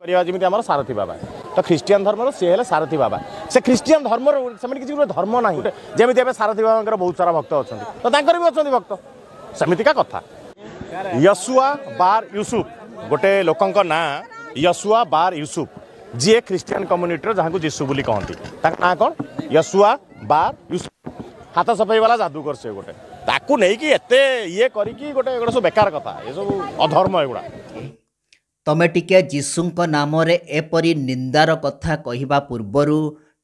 जमी आम सारथी बाबा तो ख्रीस्टियान धर्म सी है सारथी बाबा से ख्रीस्टियान धर्म से किसी गोटे धर्म ना जमी सारथी बाबा बहुत सारा भक्त अच्छा तो भी अच्छा भक्त सेमितिका कथा यशुआ बार यूसुफ गोटे लोकंक ना यशुआ बार यूसुफ जी ख्रीस्टियान कम्युनिटी जहाँ को जीशु बोली कहती ना कौन यशुआ बार यूसुफ हाथ सफाई वाला जादूगर से गोटे ताकू नहीं कि एते ये करी गोटे सब बेकार कथा ये सब अधर्म एगुड़ा तमे टिके जीशुंक नाम रे एपरी निंदार कथा कहिबा पूर्वरु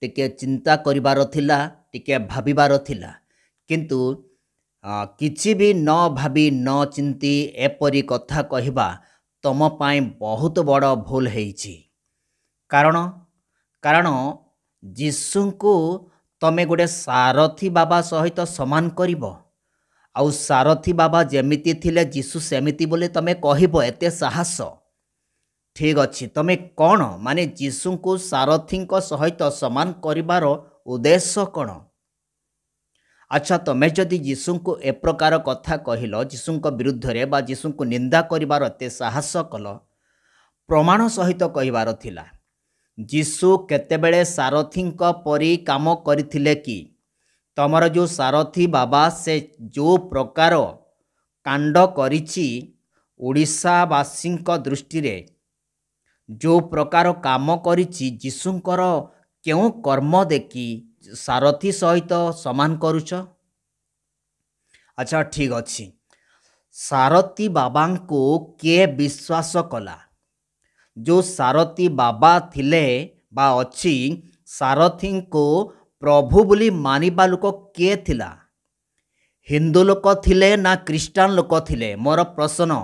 टिके चिंता करिबार थिला टिके भाबिबार थिला किंतु किछि भी न भाबी न चिंती एपरी कथा कहिबा तम पाई बहुत बड़ भूल हेइछि कारण जीशुंकु तमे गोटे सारथी बाबा सहित समान करिबो आउ सारथी बाबा जेमिति थिले जीशु सेमिति बोले तमे कहिबो एते साहस ठीक अच्छी तमें कौन माने जीशु को सारथी सहित समान करिबार उद्देश्य कौन अच्छा तुम्हें जदि जीशु को ए प्रकार कथा कहल जीशु विरुद्ध रे बा जीशु को निंदा करिबार एते साहस कल प्रमाण सहित कहिबार थिला जीशु केतेबेले सारथी परी काम करथिले कि तमर जो सारथी बाबा से जो प्रकार कांड करिछि ओडिशावासी दृष्टि रे जो प्रकार काम करिछि जीशुंकर क्यों कर्म देखि सारथी सहित समान करुच अच्छा ठीक अच्छी सारथी बाबा को किए विश्वास कला जो सारथी बाबा थिले बा अच्छी सारथी को प्रभु बोली मानिबा लोक किए थिला हिंदू लोक थिले ना क्रिस्टियन लोक थिले मोर प्रश्न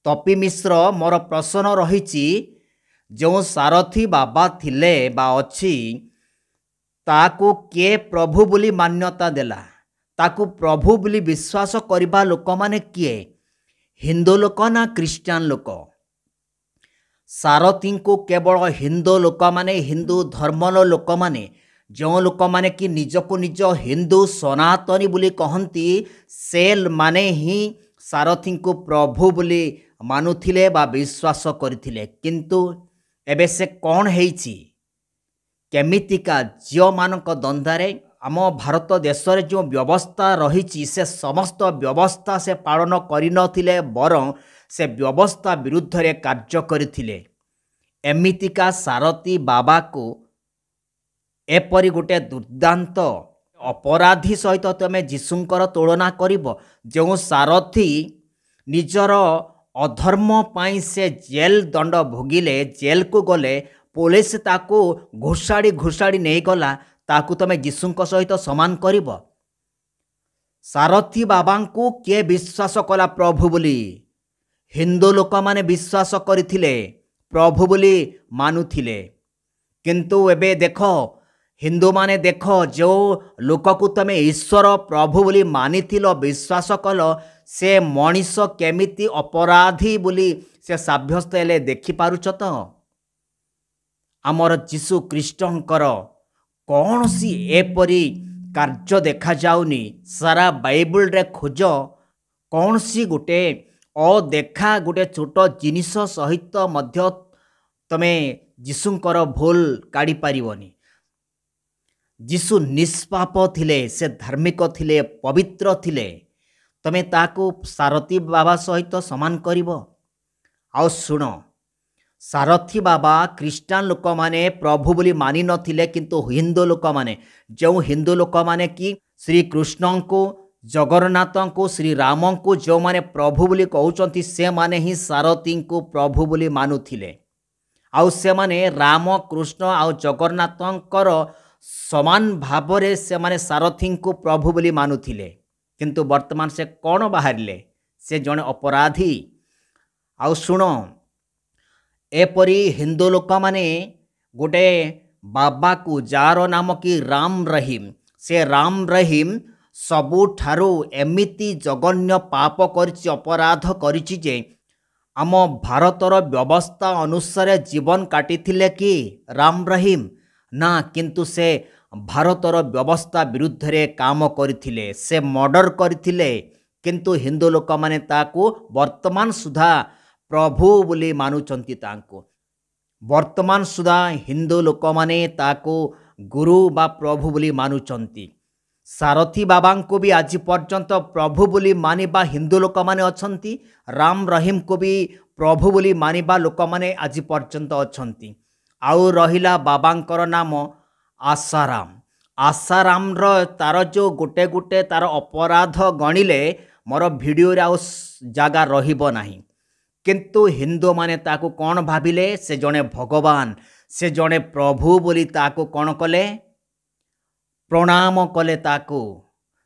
तपी मिश्र मोर प्रश्न रही जो सारथी बाबा थिले बा अच्छी ताकू किए प्रभु बोली मान्यता देला ताकू प्रभु बोली विश्वास करबा लोक माने किए हिंदू लोक ना क्रिस्टियन लोक सारथी को केवल हिंदू लोक माने हिंदू धर्मर लोक माने जो लोक माने कि निजको निज हिंदू सनातनी बोली कहती से माने ही सारथी को प्रभु बोली मानुथिले बा विश्वास करथिले किंतु एबे से कौन हेइछि केमितिका जियो मानक दंदारे आम भारत देश रे जो व्यवस्था रही से समस्त व्यवस्था से पालन करिनथिले बरं से व्यवस्था विरुद्ध रे कार्य करथिले एमितिका सारथी बाबा को एपरी गोटे दुर्दांत अपराधी सहित तमे जीशुंकर तुलना करिबो जो सारथी निजर अधर्म पाई से जेल दंड भोगिले जेल को गले पुलिस ताको घोषाड़ी नहीं गला ताकू तमे जीशुंक सहित समान करिबो सारथी बाबा को किए विश्वास कला प्रभु बोली हिंदू लोक माने विश्वास करथिले प्रभु बोली मानुथिले किंतु एबे देखो हिंदू माने देखो जो लोक को तमे ईश्वर प्रभु बोली मानिथिलो विश्वास कल से मनीष केमिति अपराधी बोली से साब्यस्त हेले देखि पारुछ तो आमर जीशु ख्रीष्टंकर कौन सी एपरी कार्य देखा जाउनी सारा बाइबल रे खोज कौन सी गोटे अदेखा गोटे छोट जिनिस सहित मध्य तमे जीशुंकर भूल काढ़ी पारिबनी जीशु निष्पाप थिले से धार्मिक थिले पवित्र थिले तमे ताको सारथी बाबा सहित समान करिवो आउ सुन सारथी बाबा क्रिस्टियन लोक माने प्रभु बोली मानि नथिले किंतु हिंदू लोक माने जो हिंदू लोक माने कि श्री कृष्ण को जगन्नाथ को श्री राम को जो माने प्रभु बोली कहउचंती से माने ही सारथी को प्रभु बोली मानुथिले आउ से माने राम कृष्ण आउ जगन्नाथंकर समान भावरे से माने सारथी को प्रभु बोली मानुथिले किंतु वर्तमान से कौन बाहरिले से जने अपराधी आउ शुण एपरी हिंदू लोक माने गोटे बाबा को जार नाम कि राम रहीम से राम रहीम सबुठारु एमिति जघन्य पाप करिछि अपराध करिछि जे आम भारतर व्यवस्था अनुसार जीवन काटिथिले कि राम रहीम ना किंतु से भारतर व्यवस्था विरुद्ध रे काम करथिले से मर्डर करथिले किंतु हिंदू लोक माने ताकू वर्तमान सुधा ପ୍ରଭୁ ବୋଲି ମାନୁଛନ୍ତି ତାଙ୍କୁ। ବର୍ତ୍ତମାନ ସୁଦ୍ଧା ହିନ୍ଦୁ ଲୋକମାନେ ତାକୁ ଗୁରୁ ବା ପ୍ରଭୁ ବୋଲି ମାନୁଛନ୍ତି। ସାରଥୀ ବାବାଙ୍କୁ ବି ଆଜି ପର୍ଯ୍ୟନ୍ତ ପ୍ରଭୁ ବୋଲି ମାନିବା ହିନ୍ଦୁ ଲୋକମାନେ ଅଛନ୍ତି। ରାମ ରହିମକୁ ବି ପ୍ରଭୁ ବୋଲି ମାନିବା ଲୋକମାନେ ଆଜି ପର୍ଯ୍ୟନ୍ତ ଅଛନ୍ତି। ଆଉ ରହିଲା ବାବାଙ୍କର ନାମ ଆଶାରାମ। ଆଶାରାମର ତାର ଯେଉଁ ଗୋଟେ ଗୋଟେ ତାର ଅପରାଧ ଗଣିଲେ ମୋର ଭିଡ଼ିଓରେ ଆଉ ଜାଗା ରହିବ ନାହିଁ। କିନ୍ତୁ ହିନ୍ଦୁମାନେ ତାକୁ କ'ଣ ଭାବିଲେ? ସେ ଜଣେ ଭଗବାନ, ସେ ଜଣେ ପ୍ରଭୁ ବୋଲି ତାକୁ କ'ଣ କଲେ? ପ୍ରଣାମ କଲେ।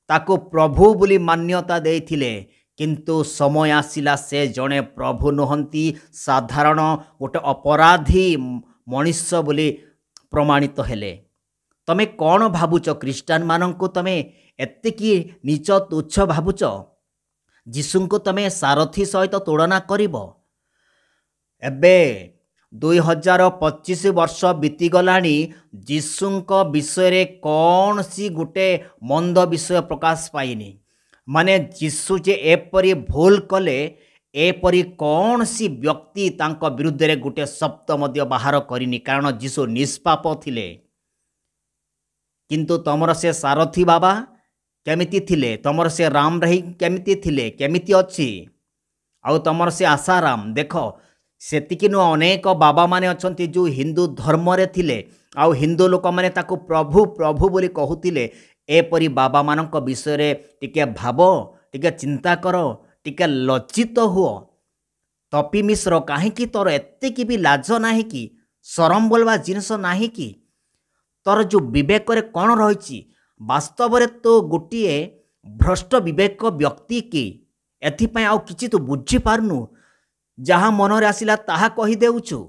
ତାକୁ ପ୍ରଭୁ ବୋଲି ମାନ୍ୟତା ଦେଇଥିଲେ। କିନ୍ତୁ ସମୟ ଆସିଲା ସେ ଜଣେ ପ୍ରଭୁ ନୁହନ୍ତି, ସାଧାରଣ ଗୋଟେ ଅପରାଧୀ ମଣିଷ ବୋଲି ପ୍ରମାଣିତ ହେଲେ। ତମେ କ'ଣ ଭାବୁଛ? ଖ୍ରୀଷ୍ଟିଆନମାନଙ୍କୁ ତମେ ଏତିକି ନୀଚ ତୁଚ୍ଛ ଭାବୁଛ? ଯୀଶୁଙ୍କୁ ତମେ ସାରଥୀ ସହିତ ତୁଳନା କରିବ? ଏବେ 2025 ବର୍ଷ ବିତିଗଲାଣି, ଯୀଶୁଙ୍କ ବିଷୟରେ କୌଣସି ଗୋଟେ ମନ୍ଦ ବିଷୟ ପ୍ରକାଶ ପାଇନି। ମାନେ ଯୀଶୁ ଯେ ଏପରି ଭୁଲ କଲେ, ଏପରି କୌଣସି ବ୍ୟକ୍ତି ତାଙ୍କ ବିରୁଦ୍ଧରେ ଗୋଟେ ଶବ୍ଦ ମଧ୍ୟ ବାହାର କରିନି, କାରଣ ଯୀଶୁ ନିଷ୍ପାପ ଥିଲେ। କିନ୍ତୁ ତମର ସେ ସାରଥୀ ବାବା କେମିତି ଥିଲେ? ତମର ସେ ରାମ ରହିମ କେମିତି ଥିଲେ? କେମିତି ଅଛି? ଆଉ ତମର ସେ ଆଶାରାମ, ଦେଖ ସେତିକି ନୁହଁ, ଅନେକ ବାବାମାନେ ଅଛନ୍ତି ଯେଉଁ ହିନ୍ଦୁ ଧର୍ମରେ ଥିଲେ ଆଉ ହିନ୍ଦୁ ଲୋକମାନେ ତାକୁ ପ୍ରଭୁ ପ୍ରଭୁ ବୋଲି କହୁଥିଲେ। ଏପରି ବାବାମାନଙ୍କ ବିଷୟରେ ଟିକେ ଭାବ, ଟିକେ ଚିନ୍ତା କର, ଟିକେ ଲଜ୍ଜିତ ହୁଅ। ତପି ମିଶ୍ର, କାହିଁକି ତୋର ଏତିକି ବି ଲାଜ ନାହିଁ କି? ସରମ ବୋଲବା ଜିନିଷ ନାହିଁ କି? ତୋର ଯେଉଁ ବିବେକରେ କ'ଣ ରହିଛି? ବାସ୍ତବରେ ତୁ ଗୋଟିଏ ଭ୍ରଷ୍ଟ ବିବେକ ବ୍ୟକ୍ତି କି? ଏଥିପାଇଁ ଆଉ କିଛି ତୁ ବୁଝିପାରୁନୁ? ଯାହା ମନରେ ଆସିଲା ତାହା କହିଦେଉଛୁ।